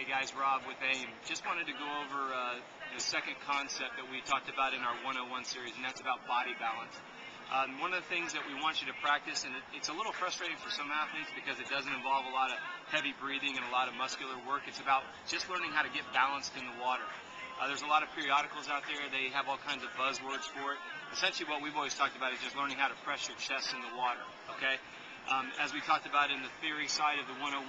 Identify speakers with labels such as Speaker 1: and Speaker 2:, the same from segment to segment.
Speaker 1: Hey guys, Rob with AIM. Just wanted to go over the second concept that we talked about in our 101 series, and that's about body balance. One of the things that we want you to practice, and it's a little frustrating for some athletes because it doesn't involve a lot of heavy breathing and a lot of muscular work. It's about just learning how to get balanced in the water. There's a lot of periodicals out there. They have all kinds of buzzwords for it. Essentially what we've always talked about is just learning how to press your chest in the water, okay? As we talked about in the theory side of the 101,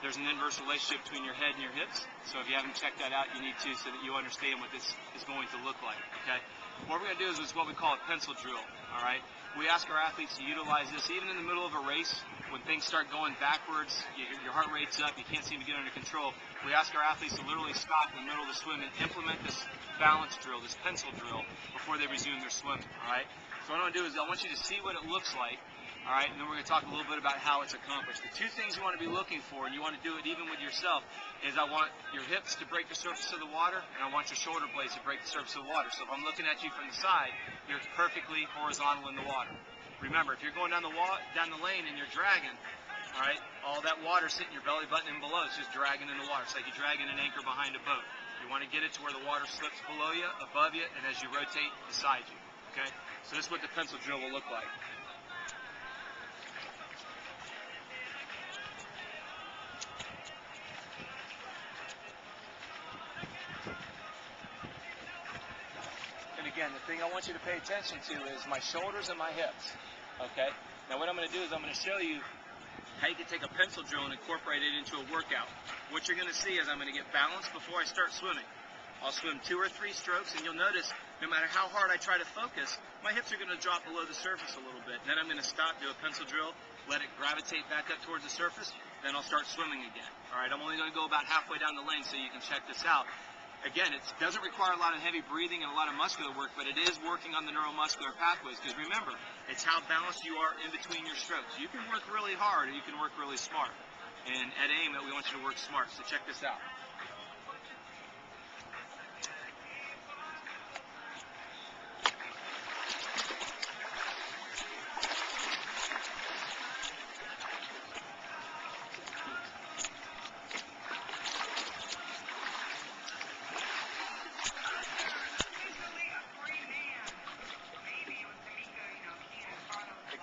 Speaker 1: there's an inverse relationship between your head and your hips. So if you haven't checked that out, you need to, so that you understand what this is going to look like, okay? What we're going to do is what we call a pencil drill, all right? We ask our athletes to utilize this even in the middle of a race. When things start going backwards, your heart rate's up, you can't seem to get under control. We ask our athletes to literally stop in the middle of the swim and implement this balance drill, this pencil drill, before they resume their swimming, all right? So what I'm going to do is I want you to see what it looks like. All right, and then we're going to talk a little bit about how it's accomplished. The two things you want to be looking for, and you want to do it even with yourself, is I want your hips to break the surface of the water, and I want your shoulder blades to break the surface of the water. So if I'm looking at you from the side, you're perfectly horizontal in the water. Remember, if you're going down the lane and you're dragging, all right, all that water's hitting your belly button and below. It's just dragging in the water. It's like you're dragging an anchor behind a boat. You want to get it to where the water slips below you, above you, and as you rotate, beside you. Okay? So this is what the pencil drill will look like. Again, the thing I want you to pay attention to is my shoulders and my hips, okay? Now what I'm going to do is I'm going to show you how you can take a pencil drill and incorporate it into a workout. What you're going to see is I'm going to get balanced before I start swimming. I'll swim 2 or 3 strokes, and you'll notice no matter how hard I try to focus, my hips are going to drop below the surface a little bit. Then I'm going to stop, do a pencil drill, let it gravitate back up towards the surface, then I'll start swimming again. All right, I'm only going to go about halfway down the lane so you can check this out. Again, it doesn't require a lot of heavy breathing and a lot of muscular work, but it is working on the neuromuscular pathways, because remember, it's how balanced you are in between your strokes. You can work really hard or you can work really smart. And at AIM, we want you to work smart, so check this out.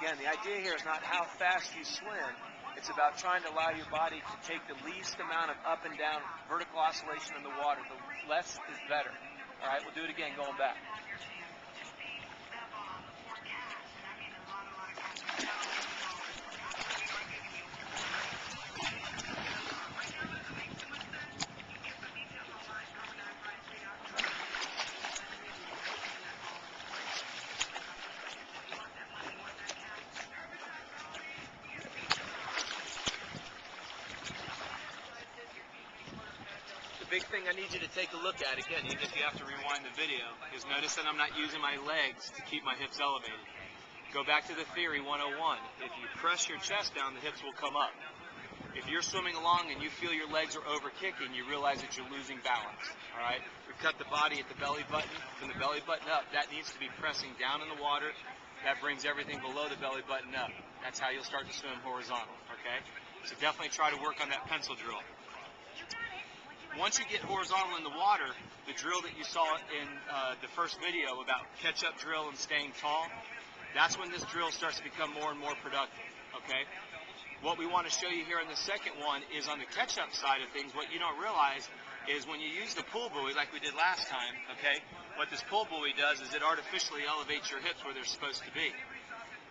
Speaker 1: Again, the idea here is not how fast you swim. It's about trying to allow your body to take the least amount of up and down vertical oscillation in the water. The less is better. All right, we'll do it again going back. The big thing I need you to take a look at, again, even if you have to rewind the video, is notice that I'm not using my legs to keep my hips elevated. Go back to the theory 101. If you press your chest down, the hips will come up. If you're swimming along and you feel your legs are over kicking, you realize that you're losing balance. All right? We cut the body at the belly button. From the belly button up, that needs to be pressing down in the water. That brings everything below the belly button up. That's how you'll start to swim horizontal. Okay? So definitely try to work on that pencil drill. Once you get horizontal in the water, the drill that you saw in the first video about catch-up drill and staying tall, that's when this drill starts to become more and more productive, okay? What we want to show you here in the second one is on the catch-up side of things. What you don't realize is when you use the pull buoy like we did last time, okay, what this pull buoy does is it artificially elevates your hips where they're supposed to be.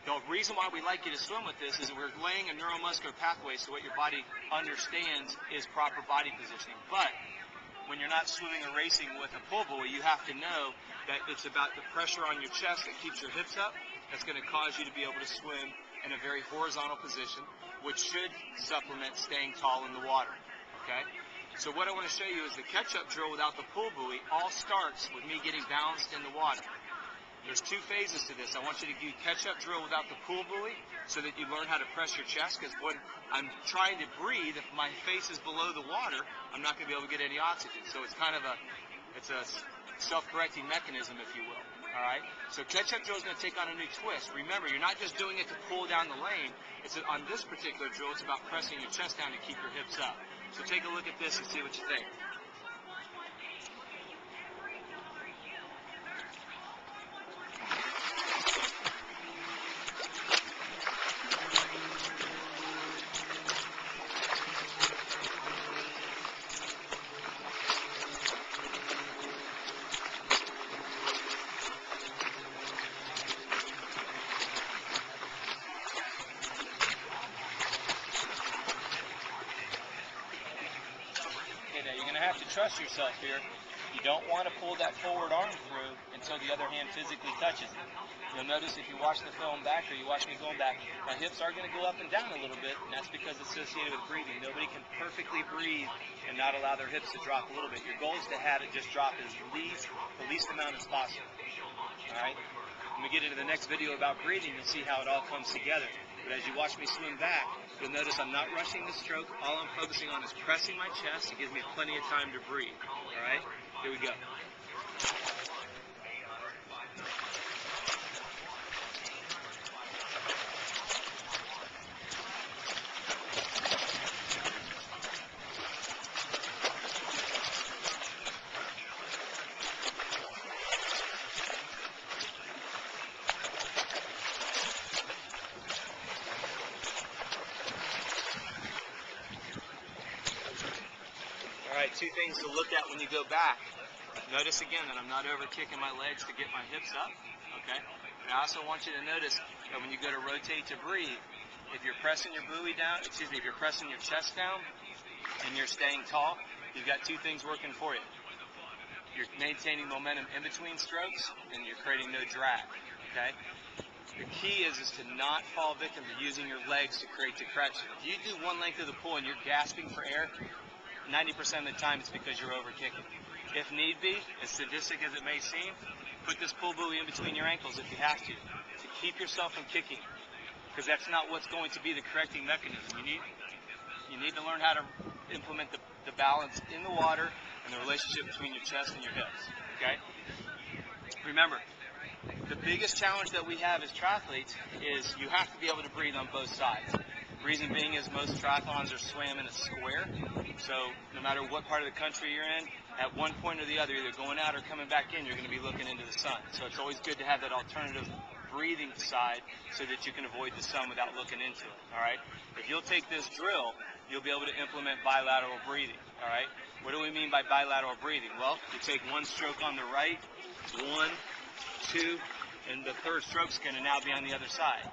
Speaker 1: The reason why we like you to swim with this is that we're laying a neuromuscular pathway so what your body understands is proper body positioning. But when you're not swimming or racing with a pull buoy, you have to know that it's about the pressure on your chest that keeps your hips up. That's going to cause you to be able to swim in a very horizontal position, which should supplement staying tall in the water. Okay? So what I want to show you is the catch-up drill without the pull buoy all starts with me getting balanced in the water. There's 2 phases to this. I want you to do catch-up drill without the pull buoy so that you learn how to press your chest, because when I'm trying to breathe, if my face is below the water, I'm not going to be able to get any oxygen. So it's kind of a self-correcting mechanism, if you will. All right? So catch-up drill is going to take on a new twist. Remember, you're not just doing it to pull down the lane. It's on this particular drill, it's about pressing your chest down to keep your hips up. So take a look at this and see what you think. Okay, now you're going to have to trust yourself here. You don't want to pull that forward arm through until the other hand physically touches it. You'll notice if you watch the film back or you watch me going back, my hips are going to go up and down a little bit, and that's because it's associated with breathing. Nobody can perfectly breathe and not allow their hips to drop a little bit. Your goal is to have it just drop the least amount as possible. All right? When we get into the next video about breathing, you'll see how it all comes together. But as you watch me swim back, you'll notice I'm not rushing the stroke. All I'm focusing on is pressing my chest. It gives me plenty of time to breathe. All right? Here we go. All right, two things to look at when you go back. Notice again that I'm not over kicking my legs to get my hips up, okay? And I also want you to notice that when you go to rotate to breathe, if you're pressing your buoy down, if you're pressing your chest down and you're staying tall, you've got two things working for you. You're maintaining momentum in between strokes and you're creating no drag, okay? The key is to not fall victim to using your legs to create depression. If you do one length of the pull and you're gasping for air, 90% of the time it's because you're over kicking. If need be, as sadistic as it may seem, put this pull buoy in between your ankles if you have to keep yourself from kicking, because that's not what's going to be the correcting mechanism. You need to learn how to implement the balance in the water and the relationship between your chest and your hips, okay? Remember, the biggest challenge that we have as triathletes is you have to be able to breathe on both sides. Reason being is most triathlons are swam in a square, so no matter what part of the country you're in, at one point or the other, either going out or coming back in, you're going to be looking into the sun. So it's always good to have that alternative breathing side so that you can avoid the sun without looking into it, all right? If you'll take this drill, you'll be able to implement bilateral breathing, all right? What do we mean by bilateral breathing? Well, you take one stroke on the right, 1, 2, and the third stroke's going to now be on the other side.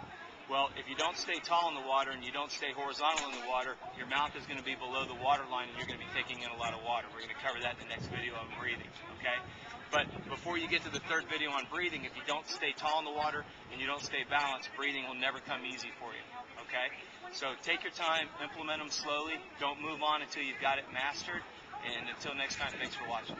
Speaker 1: Well, if you don't stay tall in the water and you don't stay horizontal in the water, your mouth is going to be below the water line and you're going to be taking in a lot of water. We're going to cover that in the next video on breathing, okay? But before you get to the third video on breathing, if you don't stay tall in the water and you don't stay balanced, breathing will never come easy for you, okay? So take your time, implement them slowly. Don't move on until you've got it mastered. And until next time, thanks for watching.